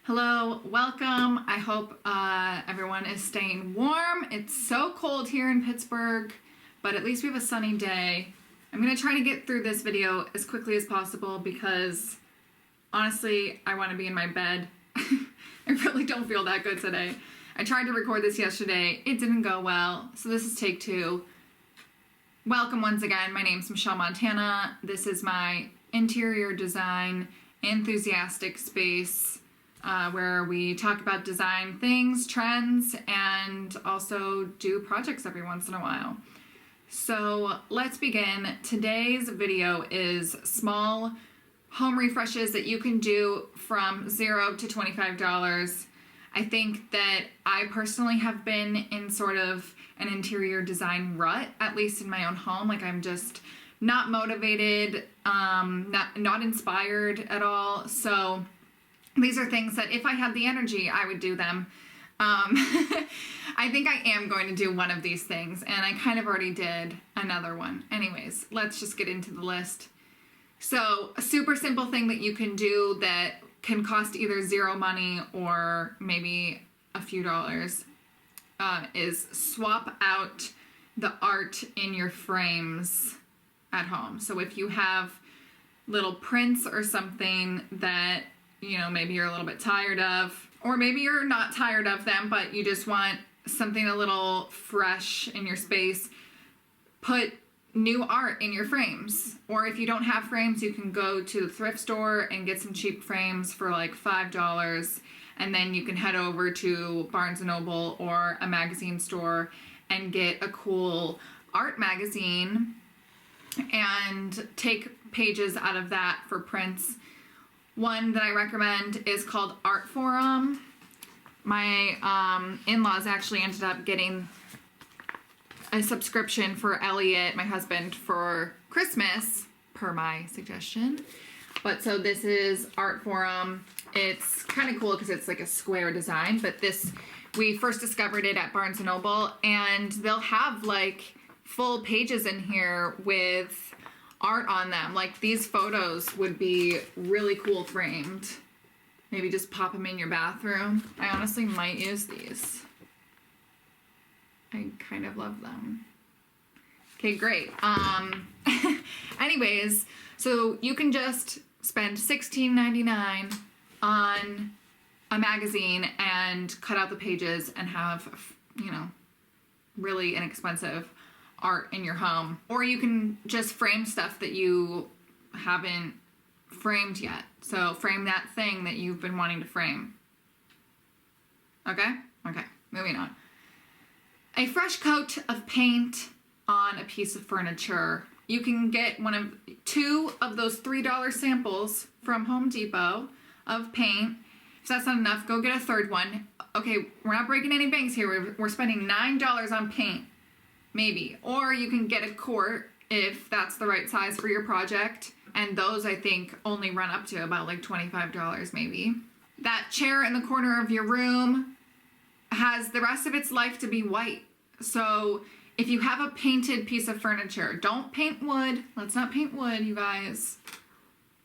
Hello, welcome. I hope everyone is staying warm. It's so cold here in Pittsburgh, but at least we have a sunny day. I'm gonna try to get through this video as quickly as possible because honestly, I wanna be in my bed. I really don't feel that good today. I tried to record this yesterday. It didn't go well, so this is take two. Welcome once again. My name's Michelle Montana. This is my interior design enthusiastic space where we talk about design things, trends, and also do projects every once in a while. So let's begin. Today's video is small home refreshes that you can do from $0 to $25. I think that I personally have been in sort of an interior design rut, at least in my own home. Like I'm just not motivated, not inspired at all. So these are things that if I had the energy, I would do them. I think I am going to do one of these things, and I kind of already did another one. Anyways, let's just get into the list. So a super simple thing that you can do that can cost either zero money or maybe a few dollars is swap out the art in your frames at home. So if you have little prints or something that, you know, maybe you're a little bit tired of, or maybe you're not tired of them, but you just want something a little fresh in your space, put new art in your frames. Or if you don't have frames, you can go to the thrift store and get some cheap frames for like $5, and then you can head over to Barnes & Noble or a magazine store and get a cool art magazine and take pages out of that for prints. One that I recommend is called Art Forum. My in-laws actually ended up getting a subscription for Elliot, my husband, for Christmas, per my suggestion. But so this is Art Forum. It's kind of cool because it's like a square design, but this, we first discovered it at Barnes & Noble, and they'll have like full pages in here with art on them. Like these photos would be really cool framed. Maybe just pop them in your bathroom. I honestly might use these. I kind of love them. Okay, great. Anyways, so you can just spend $16.99 on a magazine and cut out the pages and have, you know, really inexpensive art in your home. Or you can just frame stuff that you haven't framed yet. So frame that thing that you've been wanting to frame. Okay, moving on. A fresh coat of paint on a piece of furniture. You can get two of those $3 samples from Home Depot of paint. If that's not enough, go get a third one. Okay, we're not breaking any banks here. We're spending $9 on paint, maybe. Or you can get a quart if that's the right size for your project. And those, I think, only run up to about like $25 maybe. That chair in the corner of your room has the rest of its life to be white. So if you have a painted piece of furniture, don't paint wood. Let's not paint wood, you guys.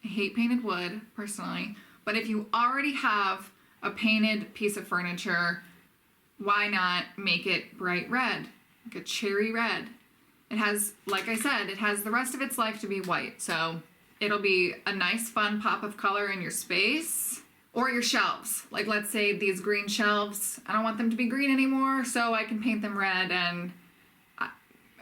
I hate painted wood, personally. But if you already have a painted piece of furniture, why not make it bright red, like a cherry red? It has, like I said, it has the rest of its life to be white. So it'll be a nice, fun pop of color in your space. Or your shelves. Like let's say these green shelves, I don't want them to be green anymore, so I can paint them red. And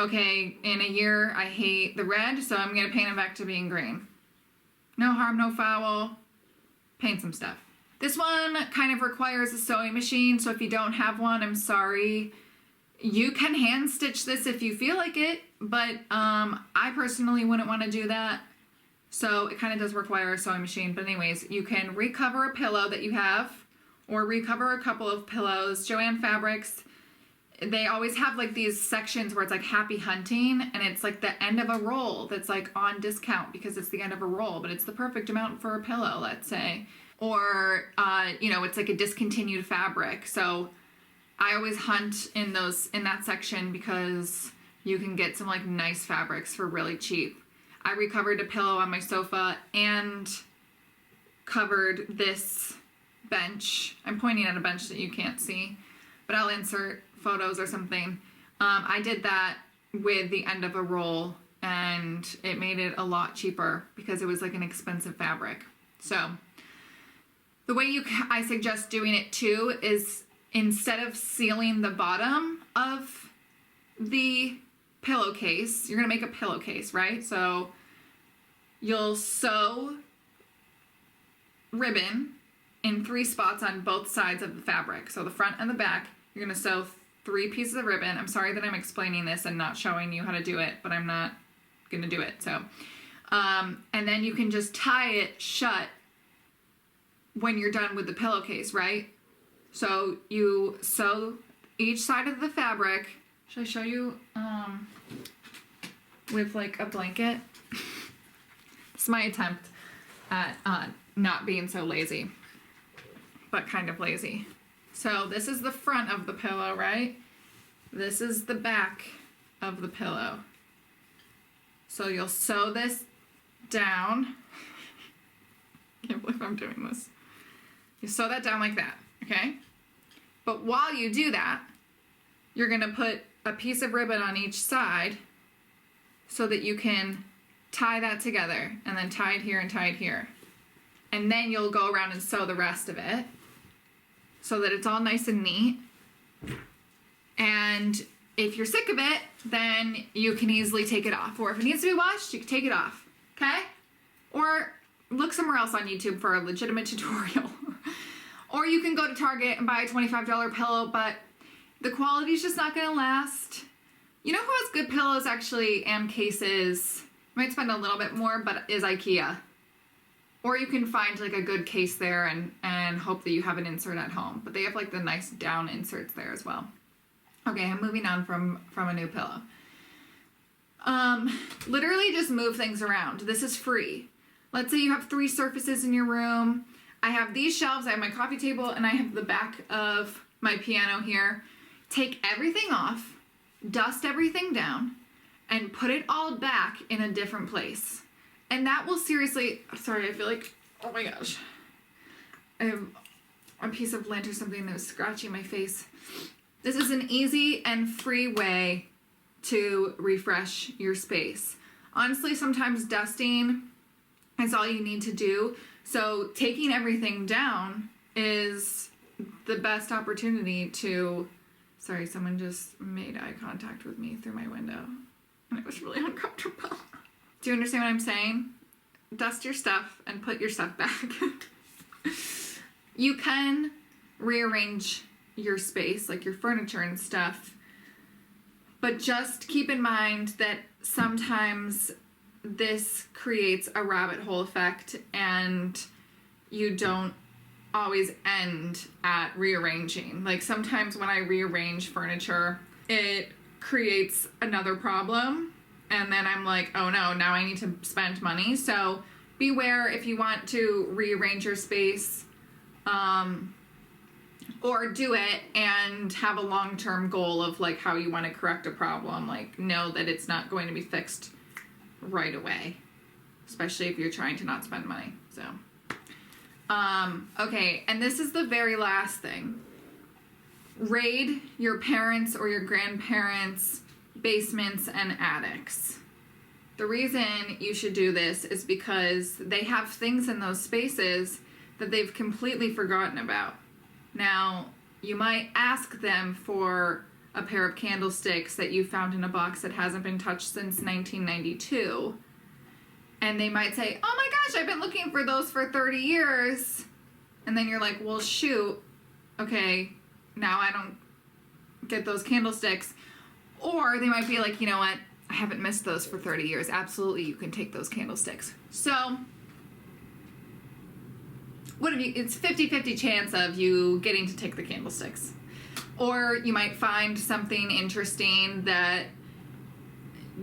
okay, in a year I hate the red, so I'm gonna paint them back to being green. No harm, no foul. Paint some stuff. This one kind of requires a sewing machine, so if you don't have one, I'm sorry. You can hand stitch this if you feel like it, but I personally wouldn't want to do that. So it kind of does require a sewing machine. But anyways, you can recover a pillow that you have or recover a couple of pillows. Joann Fabrics, they always have like these sections where it's like happy hunting, and it's like the end of a roll that's like on discount because it's the end of a roll, but it's the perfect amount for a pillow, let's say. Or, you know, it's like a discontinued fabric. So I always hunt in that section because you can get some like nice fabrics for really cheap. I recovered a pillow on my sofa and covered this bench. I'm pointing at a bench that you can't see, but I'll insert photos or something. I did that with the end of a roll, and it made it a lot cheaper because it was like an expensive fabric. So the way I suggest doing it too is instead of sealing the bottom of the pillowcase, you're gonna make a pillowcase, right? So you'll sew ribbon in 3 spots on both sides of the fabric. So the front and the back, you're gonna sew 3 pieces of ribbon. I'm sorry that I'm explaining this and not showing you how to do it, but I'm not gonna do it. So, and then you can just tie it shut when you're done with the pillowcase, right? So you sew each side of the fabric. Should I show you with like a blanket? It's my attempt at not being so lazy, but kind of lazy. So this is the front of the pillow, right? This is the back of the pillow. So you'll sew this down. Can't believe I'm doing this. You sew that down like that, okay? But while you do that, you're gonna put a piece of ribbon on each side so that you can tie that together, and then tie it here and tie it here. And then you'll go around and sew the rest of it so that it's all nice and neat. And if you're sick of it, then you can easily take it off. Or if it needs to be washed, you can take it off, okay? Or look somewhere else on YouTube for a legitimate tutorial. Or you can go to Target and buy a $25 pillow, but the quality's just not gonna last. You know who has good pillows actually and cases? You might spend a little bit more, but is IKEA. Or you can find like a good case there and hope that you have an insert at home. But they have like the nice down inserts there as well. Okay, I'm moving on from a new pillow. Literally just move things around. This is free. Let's say you have 3 surfaces in your room. I have these shelves, I have my coffee table, and I have the back of my piano here. Take everything off, dust everything down, and put it all back in a different place. And that will seriously, sorry, I feel like, oh my gosh. I have a piece of lint or something that was scratching my face. This is an easy and free way to refresh your space. Honestly, sometimes dusting is all you need to do. So taking everything down is the best opportunity to, sorry, someone just made eye contact with me through my window. And it was really uncomfortable. Do you understand what I'm saying? Dust your stuff and put your stuff back. You can rearrange your space, like your furniture and stuff, but just keep in mind that sometimes this creates a rabbit hole effect and you don't always end at rearranging. Like sometimes when I rearrange furniture, it creates another problem. And then I'm like, oh no, now I need to spend money. So beware if you want to rearrange your space, or do it and have a long-term goal of like how you want to correct a problem. Like know that it's not going to be fixed right away, especially if you're trying to not spend money. So, okay. And this is the very last thing. Raid your parents' or your grandparents' basements and attics. The reason you should do this is because they have things in those spaces that they've completely forgotten about. Now, you might ask them for a pair of candlesticks that you found in a box that hasn't been touched since 1992. And they might say, oh my gosh, I've been looking for those for 30 years. And then you're like, well, shoot. Okay, now I don't get those candlesticks. Or they might be like, you know what? I haven't missed those for 30 years. Absolutely, you can take those candlesticks. So, it's 50-50 chance of you getting to take the candlesticks. Or you might find something interesting that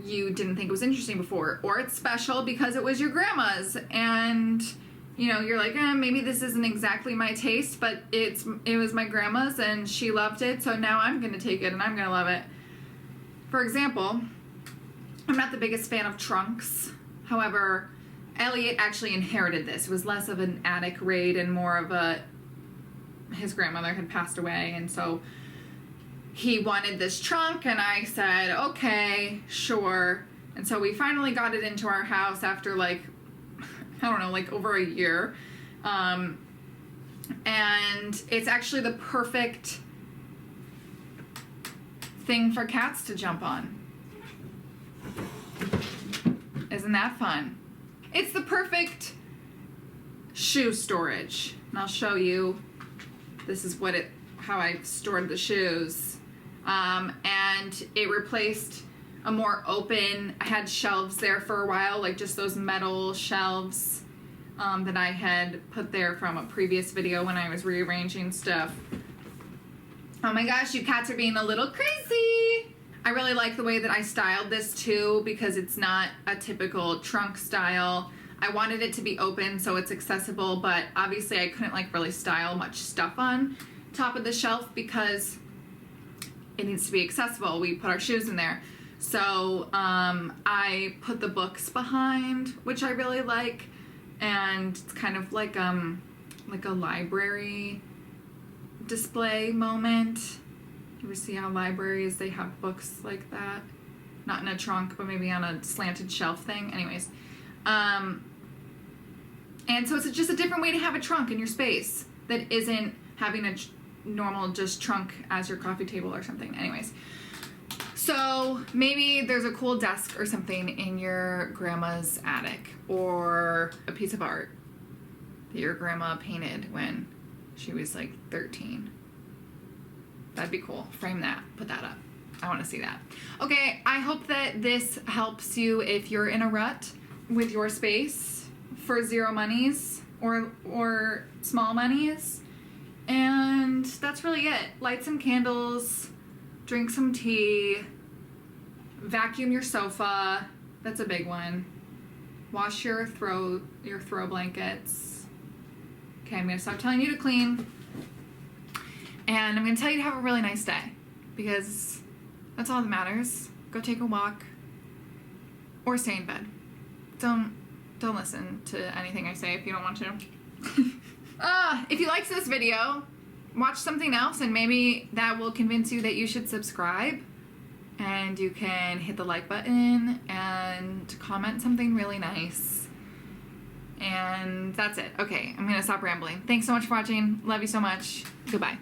you didn't think was interesting before. Or it's special because it was your grandma's. And, you know, you're like, maybe this isn't exactly my taste, but it was my grandma's and she loved it. So now I'm going to take it and I'm going to love it. For example, I'm not the biggest fan of trunks. However, Elliot actually inherited this. It was less of an attic raid and more of a his grandmother had passed away, and so he wanted this trunk, and I said, okay, sure. And so we finally got it into our house after like, I don't know, like over a year. And it's actually the perfect thing for cats to jump on. Isn't that fun? It's the perfect shoe storage. And I'll show you. This is how I stored the shoes. And it replaced a more open, I had shelves there for a while, like just those metal shelves that I had put there from a previous video when I was rearranging stuff. Oh my gosh, you cats are being a little crazy. I really like the way that I styled this too, because it's not a typical trunk style. I wanted it to be open so it's accessible, but obviously I couldn't like really style much stuff on top of the shelf because it needs to be accessible. We put our shoes in there. So I put the books behind, which I really like, and it's kind of like a library display moment. You ever see how libraries, they have books like that? Not in a trunk, but maybe on a slanted shelf thing. Anyways. And so it's just a different way to have a trunk in your space that isn't having a normal just trunk as your coffee table or something. Anyways. So maybe there's a cool desk or something in your grandma's attic, or a piece of art that your grandma painted when she was like 13. That'd be cool. Frame that. Put that up. I want to see that. Okay, I hope that this helps you if you're in a rut with your space for zero monies or small monies. And that's really it. Light some candles, drink some tea, vacuum your sofa. That's a big one. Wash your throw blankets. Okay, I'm going to stop telling you to clean. And I'm going to tell you to have a really nice day, because that's all that matters. Go take a walk or stay in bed. Don't listen to anything I say if you don't want to. If you liked this video, watch something else, and maybe that will convince you that you should subscribe. And you can hit the like button and comment something really nice. And that's it. Okay, I'm gonna stop rambling. Thanks so much for watching. Love you so much. Goodbye.